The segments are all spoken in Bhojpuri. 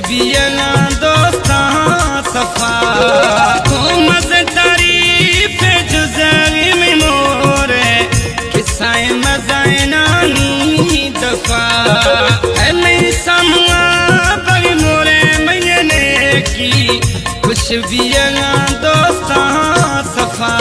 भी दोस्ता सफा मज़े तारीफ जुज़ाई में मोरे किस्साए मज़ाए नानी दफा मैं समवा पर मोरे मैंने की कुछ भी दोस्ता सफा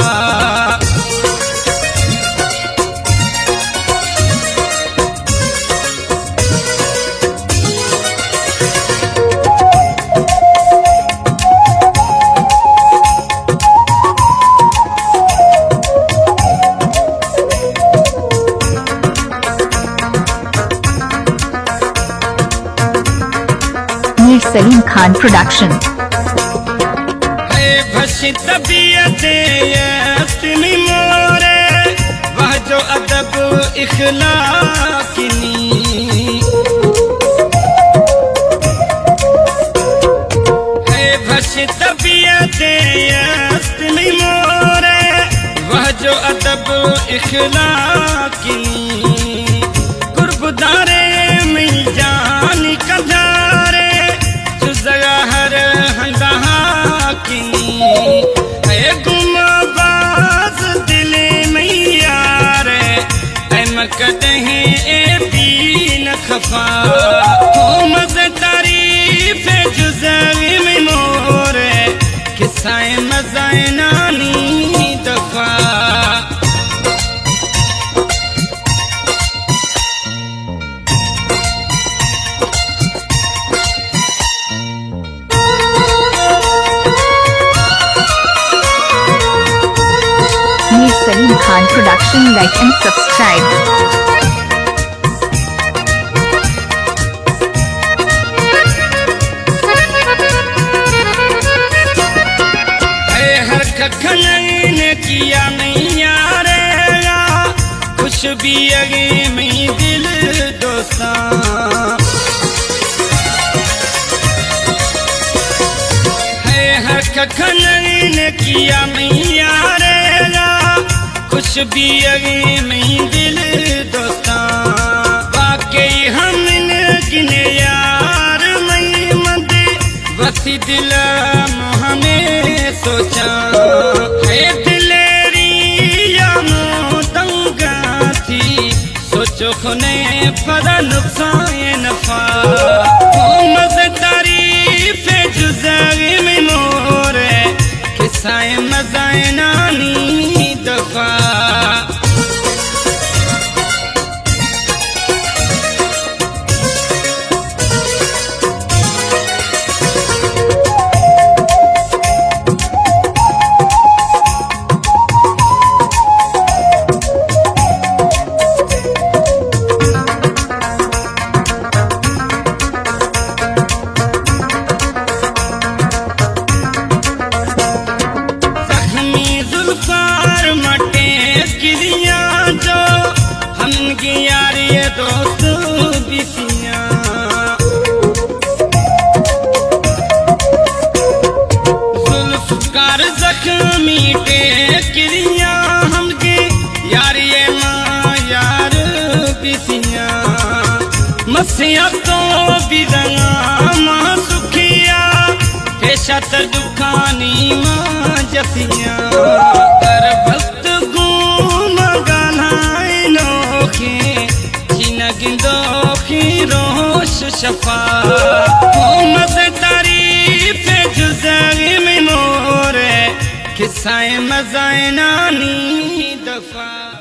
सलीम खान प्रोडक्शन। तबीयत मोरे वह जो अदब इखलाकिनी है भश तबीयत मोरे वह जो अदब इखलाकिनी कुर्बदारे में जान कदारे हर हंदहा किनी गुमबाज दिल में यार कदह बीन खफा मज़े तारीफ जुज़ाई में मोरे किस्साए मज़ाए नानी दफा Salim Khan production. Like and subscribe. हर खखन ने किया नहीं यारेगा कुछ भी अगे में दिल दोस्ता हर खखन ने किया नहीं यारेगा कुछ भी अगे में दिल दोस्ता वाकई हम गिने यार मई मद वसी दिल हमें सोचा है दिलेरी या मोतंगा थी सोचो खुने पदा नुकसान नफा मज़े तारीफ जुज़ाई में मोरे किस्साए मज़ाए नानी दफा यार ये दोस्त बिसिया जुल्फ़कार ज़ख्मी टे किरिया हमके यार ये माँ यार बिसिया मसिया तो बिरंगा माँ सुखिया पेशा तर दुखानी माँ जफिया कर भक्त गुम गानाए नोखे गिंदोखी रोश शफा मज़े तारीफ जुज़ाई में मोरे किस्साए मज़ाए नानी दफा।